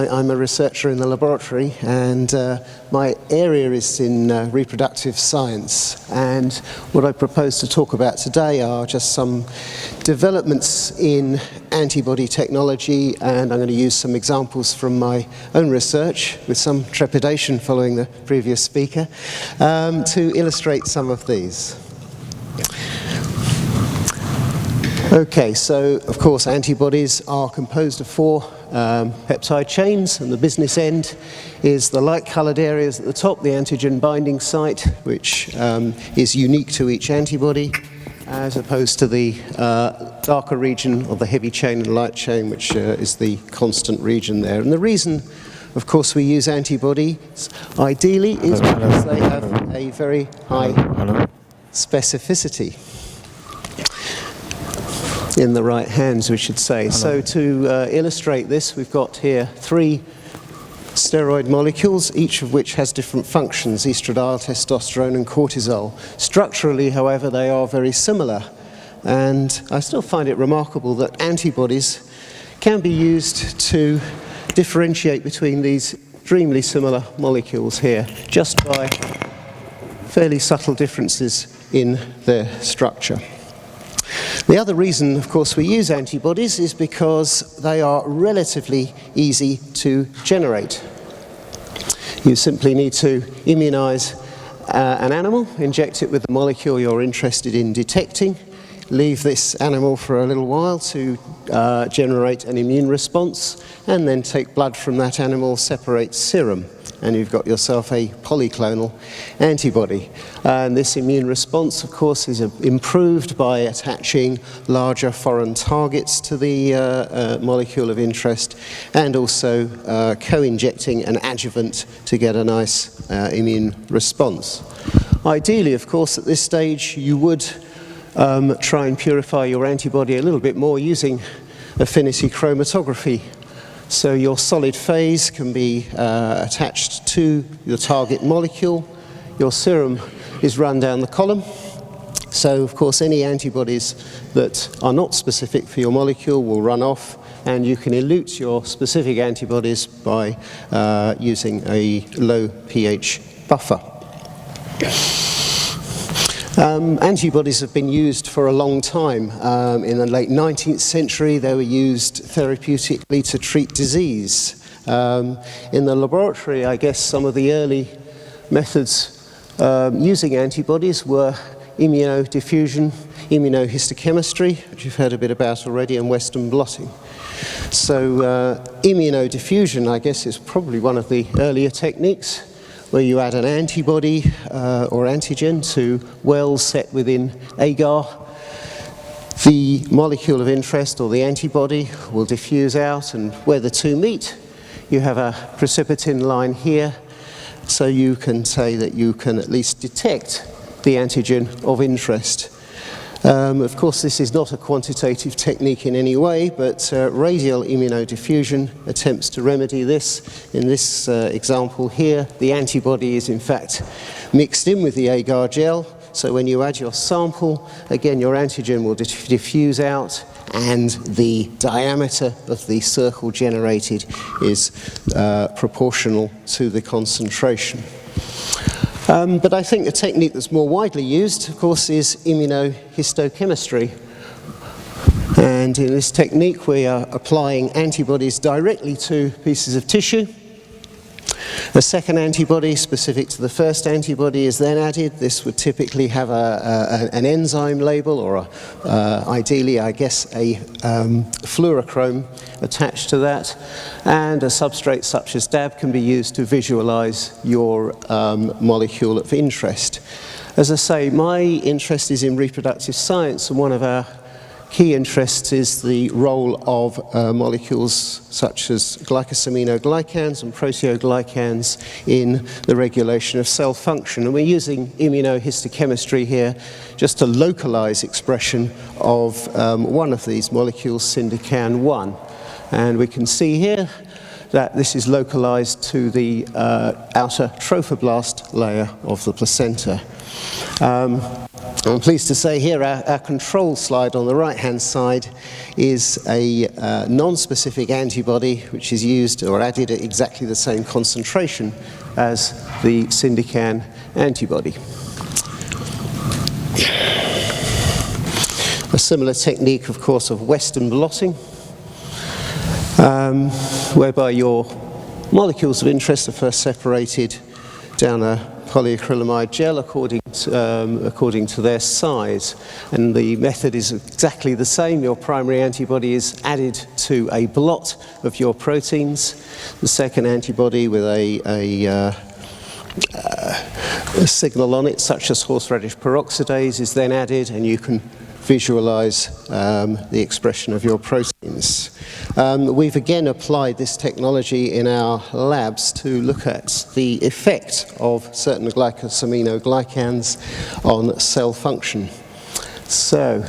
I'm a researcher in the laboratory, and my area is in reproductive science. And what I propose to talk about today are just some developments in antibody technology, and I'm going to use some examples from my own research, with some trepidation following the previous speaker, to illustrate some of these. Okay, so of course antibodies are composed of 4 peptide chains, and the business end is the light-coloured areas at the top, the antigen binding site, which is unique to each antibody, as opposed to the darker region of the heavy chain and light chain, which is the constant region there. And the reason, of course, we use antibodies ideally is because they have a very high specificity. In the right hands, we should say. So to illustrate this, we've got here 3 steroid molecules, each of which has different functions: estradiol, testosterone, and cortisol. Structurally, however, they are very similar. And I still find it remarkable that antibodies can be used to differentiate between these extremely similar molecules here, just by fairly subtle differences in their structure. The other reason, of course, we use antibodies is because they are relatively easy to generate. You simply need to immunize an animal, inject it with the molecule you're interested in detecting, leave this animal for a little while to generate an immune response, and then take blood from that animal, separate serum, and you've got yourself a polyclonal antibody. And this immune response, of course, is improved by attaching larger foreign targets to the molecule of interest, and also co-injecting an adjuvant to get a nice immune response. Ideally, of course, at this stage, you would try and purify your antibody a little bit more using affinity chromatography. So your solid phase can be attached to your target molecule. Your serum is run down the column. So, of course, any antibodies that are not specific for your molecule will run off, and you can elute your specific antibodies by using a low pH buffer. Antibodies have been used for a long time. In the late 19th century, they were used therapeutically to treat disease. In the laboratory, I guess some of the early methods using antibodies were immunodiffusion, immunohistochemistry, which you've heard a bit about already, and Western blotting. So immunodiffusion, I guess, is probably one of the earlier techniques, where you add an antibody or antigen to wells set within agar. The molecule of interest, or the antibody, will diffuse out, and where the two meet, you have a precipitin line here, so you can say that you can at least detect the antigen of interest. Of course, this is not a quantitative technique in any way, but radial immunodiffusion attempts to remedy this. In this example here, the antibody is in fact mixed in with the agar gel, so when you add your sample, again your antigen will diffuse out, and the diameter of the circle generated is proportional to the concentration. But I think the technique that's more widely used, of course, is immunohistochemistry. And in this technique, we are applying antibodies directly to pieces of tissue. A second antibody specific to the first antibody is then added. This would typically have an enzyme label, or ideally, I guess, a fluorochrome attached to that. And a substrate such as DAB can be used to visualize your molecule of interest. As I say, my interest is in reproductive science, and one of our key interests is the role of molecules such as glycosaminoglycans and proteoglycans in the regulation of cell function. And we're using immunohistochemistry here just to localize expression of one of these molecules, syndican-1. And we can see here that this is localized to the outer trophoblast layer of the placenta. I'm pleased to say here our control slide on the right-hand side is a non-specific antibody which is used or added at exactly the same concentration as the Syndican antibody. A similar technique, of course, of Western blotting, whereby your molecules of interest are first separated down a polyacrylamide gel according to their size, and the method is exactly the same. Your primary antibody is added to a blot of your proteins. The second antibody with a signal on it, such as horseradish peroxidase, is then added, and you can visualize the expression of your proteins. We've again applied this technology in our labs to look at the effect of certain glycosaminoglycans on cell function. So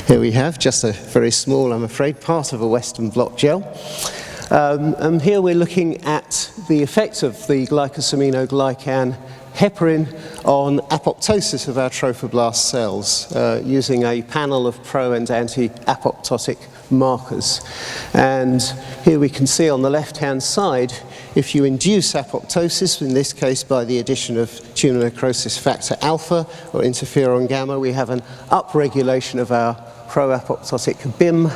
here we have just a very small, I'm afraid, part of a Western blot gel. And here we're looking at the effect of the glycosaminoglycan heparin on apoptosis of our trophoblast cells using a panel of pro and anti-apoptotic markers. And here we can see on the left-hand side, if you induce apoptosis, in this case by the addition of tumor necrosis factor alpha or interferon gamma, we have an upregulation of our pro-apoptotic BIM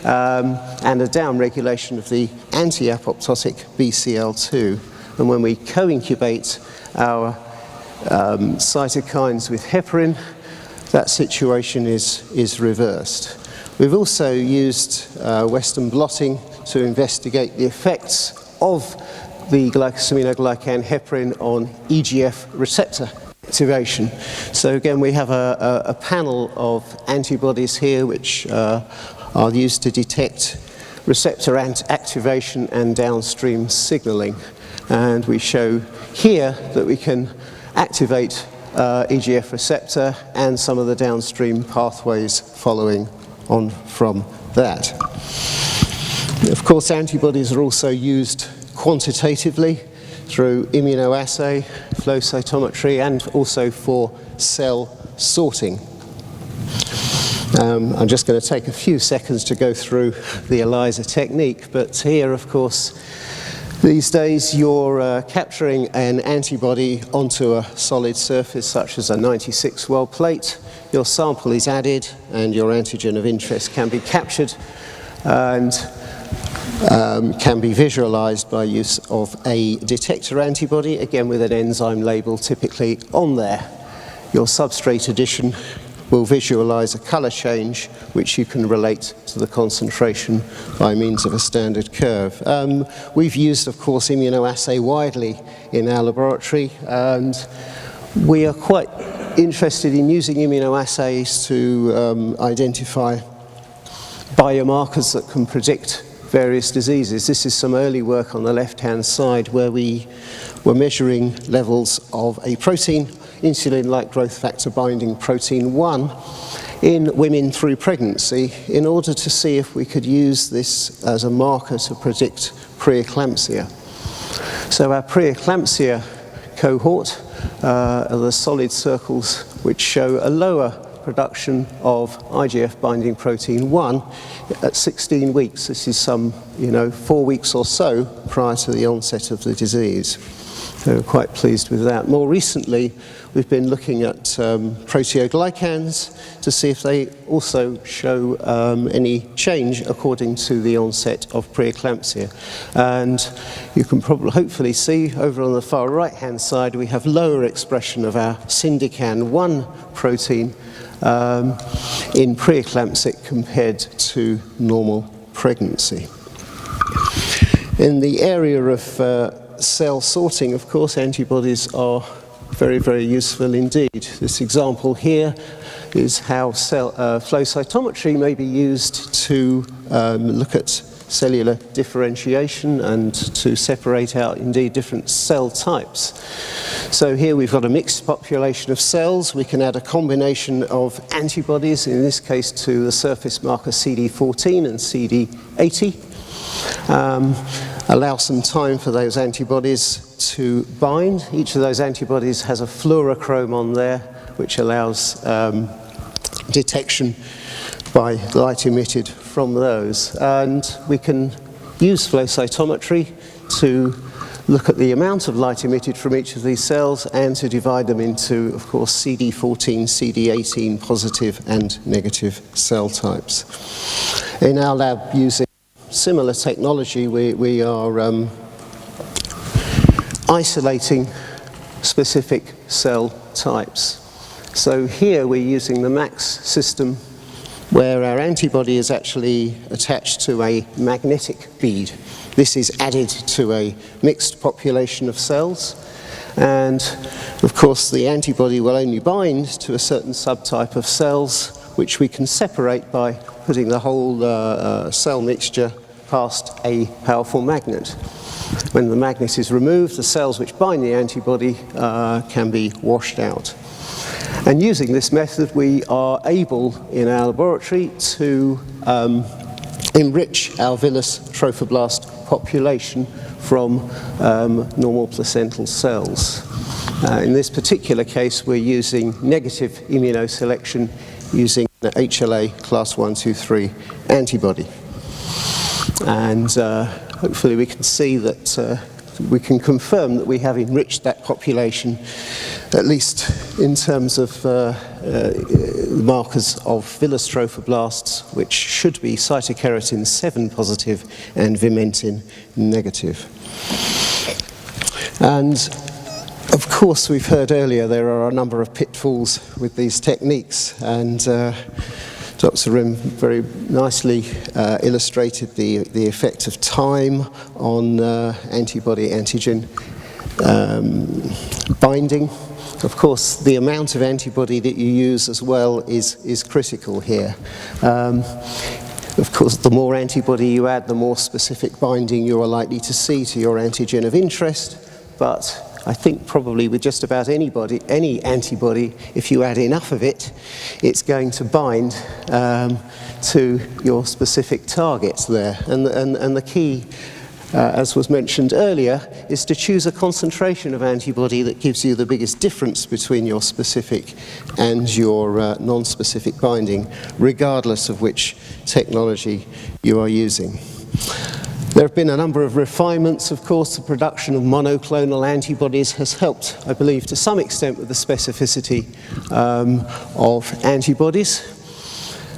and a downregulation of the anti-apoptotic BCL2. And when we co-incubate our cytokines with heparin, that situation is reversed. We've also used Western blotting to investigate the effects of the glycosaminoglycan heparin on EGF receptor activation. So again, we have a panel of antibodies here which are used to detect receptor activation and downstream signaling. And we show here that we can activate EGF receptor and some of the downstream pathways following on from that. Of course, antibodies are also used quantitatively through immunoassay, flow cytometry, and also for cell sorting. I'm just going to take a few seconds to go through the ELISA technique, but here, of course, these days you're capturing an antibody onto a solid surface such as a 96-well plate. Your sample is added and your antigen of interest can be captured and can be visualized by use of a detector antibody, again with an enzyme label typically on there. Your substrate addition will visualize a color change which you can relate to the concentration by means of a standard curve. We've used, of course, immunoassay widely in our laboratory, and we are quite interested in using immunoassays to identify biomarkers that can predict various diseases. This is some early work on the left-hand side where we were measuring levels of a protein, insulin-like growth factor binding protein 1, in women through pregnancy in order to see if we could use this as a marker to predict pre-eclampsia. So our pre-eclampsia cohort are the solid circles which show a lower production of IGF binding protein 1 at 16 weeks. This is some, 4 weeks or so prior to the onset of the disease. So we're quite pleased with that. More recently, we've been looking at proteoglycans to see if they also show any change according to the onset of preeclampsia. And you can probably hopefully see over on the far right-hand side, we have lower expression of our Syndican-1 protein in preeclampsia compared to normal pregnancy. In the area of cell sorting, of course, antibodies are very, very useful indeed. This example here is how flow cytometry may be used to look at cellular differentiation and to separate out indeed different cell types. So here we've got a mixed population of cells. We can add a combination of antibodies, in this case to the surface marker CD14 and CD80. Allow some time for those antibodies to bind. Each of those antibodies has a fluorochrome on there which allows detection by light emitted from those. And we can use flow cytometry to look at the amount of light emitted from each of these cells and to divide them into, of course, CD14, CD18 positive and negative cell types. In our lab, using similar technology, we are isolating specific cell types. So here we're using the MAX system, where our antibody is actually attached to a magnetic bead. This is added to a mixed population of cells, and of course the antibody will only bind to a certain subtype of cells, which we can separate by putting the whole cell mixture past a powerful magnet. When the magnet is removed, the cells which bind the antibody can be washed out. And using this method, we are able in our laboratory to enrich our villus trophoblast population from normal placental cells. In this particular case, we're using negative immunoselection using the HLA class 1, 2, 3 antibody. And hopefully we can see that we can confirm that we have enriched that population, at least in terms of markers of villus trophoblasts, which should be cytokeratin 7 positive and vimentin negative. And of course, we've heard earlier there are a number of pitfalls with these techniques, and Dr. Rim very nicely illustrated the effect of time on antibody-antigen binding. Of course, the amount of antibody that you use as well is critical here. Of course, the more antibody you add, the more specific binding you are likely to see to your antigen of interest, but I think probably with just about any antibody, if you add enough of it, it's going to bind to your specific targets there. And the key, as was mentioned earlier, is to choose a concentration of antibody that gives you the biggest difference between your specific and your non-specific binding, regardless of which technology you are using. There have been a number of refinements, of course. The production of monoclonal antibodies has helped, I believe, to some extent with the specificity of antibodies.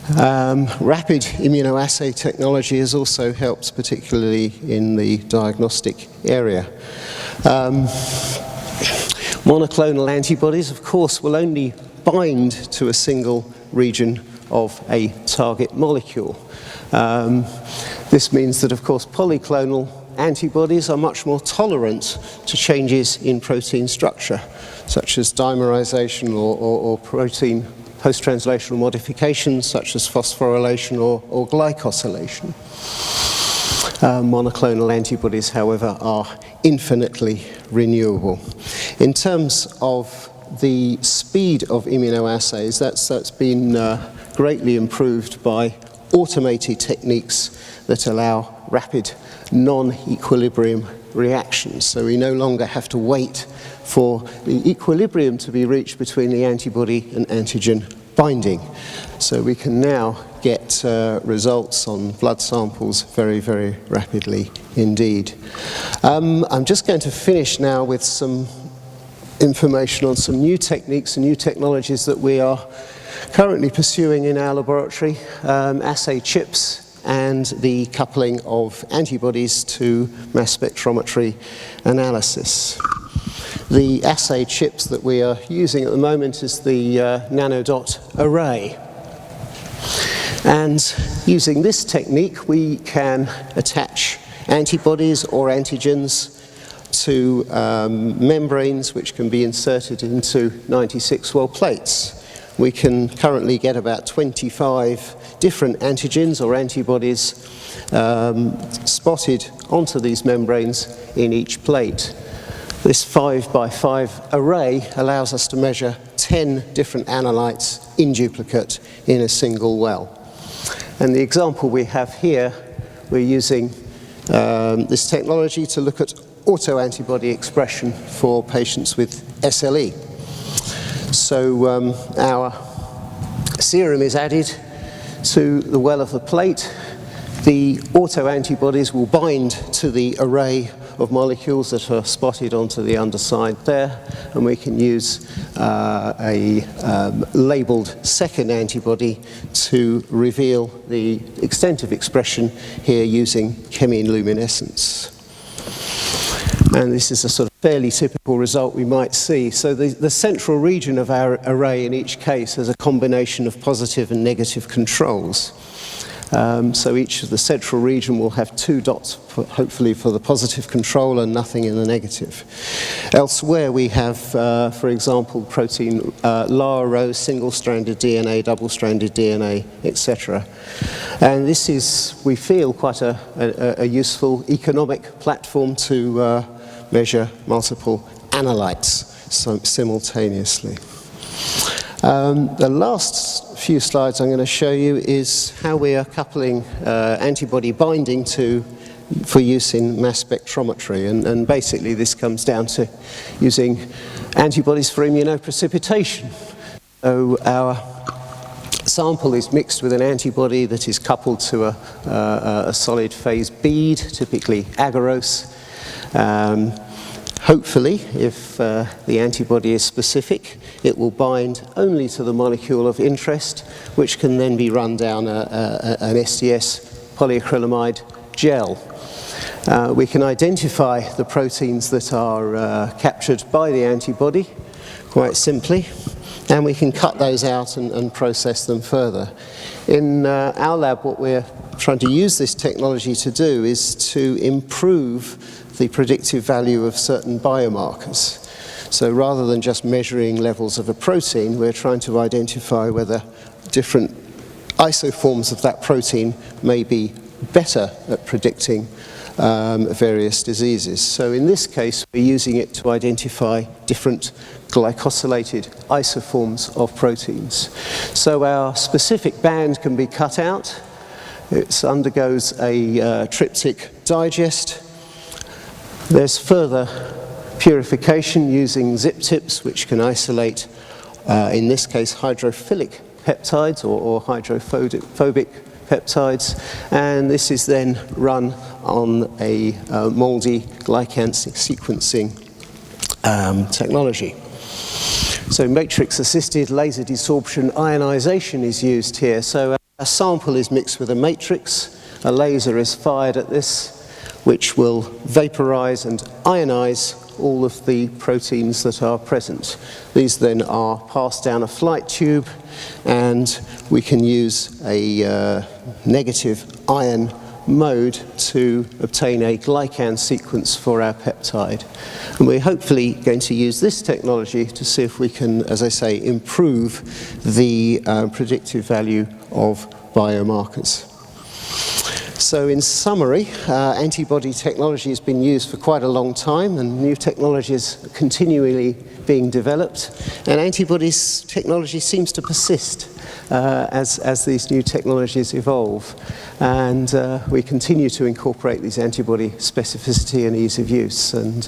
Rapid immunoassay technology has also helped, particularly in the diagnostic area. Monoclonal antibodies, of course, will only bind to a single region of a target molecule. This means that, of course, polyclonal antibodies are much more tolerant to changes in protein structure, such as dimerization or protein post-translational modifications, such as phosphorylation or glycosylation. Monoclonal antibodies, however, are infinitely renewable. In terms of the speed of immunoassays, that's been greatly improved by automated techniques that allow rapid non-equilibrium reactions. So we no longer have to wait for the equilibrium to be reached between the antibody and antigen binding. So we can now get results on blood samples very, very rapidly indeed. I'm just going to finish now with some information on some new techniques and new technologies that we are currently pursuing in our laboratory, assay chips and the coupling of antibodies to mass spectrometry analysis. The assay chips that we are using at the moment is the nanodot array. And using this technique, we can attach antibodies or antigens to membranes which can be inserted into 96-well plates. We can currently get about 25 different antigens or antibodies spotted onto these membranes in each plate. This 5x5 array allows us to measure 10 different analytes in duplicate in a single well. And the example we have here, we're using this technology to look at autoantibody expression for patients with SLE. So our serum is added to the well of the plate. The autoantibodies will bind to the array of molecules that are spotted onto the underside there, and we can use a labeled second antibody to reveal the extent of expression here using chemiluminescence. And this is a sort of fairly typical result we might see. So the central region of our array in each case has a combination of positive and negative controls. So each of the central region will have 2 dots, hopefully for the positive control, and nothing in the negative. Elsewhere we have, for example, protein lower rows, single-stranded DNA, double-stranded DNA, etc. And this is, we feel, quite a useful economic platform to measure multiple analytes simultaneously. The last few slides I'm going to show you is how we are coupling antibody binding for use in mass spectrometry, and basically this comes down to using antibodies for immunoprecipitation. So our sample is mixed with an antibody that is coupled to a solid phase bead, typically agarose. Hopefully, if the antibody is specific, it will bind only to the molecule of interest, which can then be run down an STS polyacrylamide gel. We can identify the proteins that are captured by the antibody quite simply, and we can cut those out and process them further. In our lab, what we're trying to use this technology to do is to improve the predictive value of certain biomarkers. So rather than just measuring levels of a protein, we're trying to identify whether different isoforms of that protein may be better at predicting various diseases. So in this case, we're using it to identify different glycosylated isoforms of proteins. So our specific band can be cut out. It undergoes a tryptic digest. There's further purification using zip tips, which can isolate, in this case, hydrophilic peptides or hydrophobic peptides, and this is then run on a moldy glycan sequencing technology. So matrix-assisted laser desorption ionization is used here. So a sample is mixed with a matrix, a laser is fired at this, which will vaporize and ionize all of the proteins that are present. These then are passed down a flight tube, and we can use a negative ion mode to obtain a glycan sequence for our peptide. And we're hopefully going to use this technology to see if we can, as I say, improve the predictive value of biomarkers. So in summary, antibody technology has been used for quite a long time, and new technologies are continually being developed, and antibodies technology seems to persist as these new technologies evolve, and we continue to incorporate these antibody specificity and ease of use. And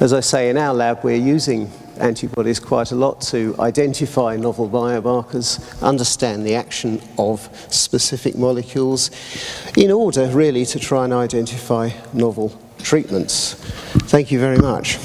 as I say, in our lab we're using antibodies quite a lot to identify novel biomarkers, understand the action of specific molecules, in order really to try and identify novel treatments. Thank you very much.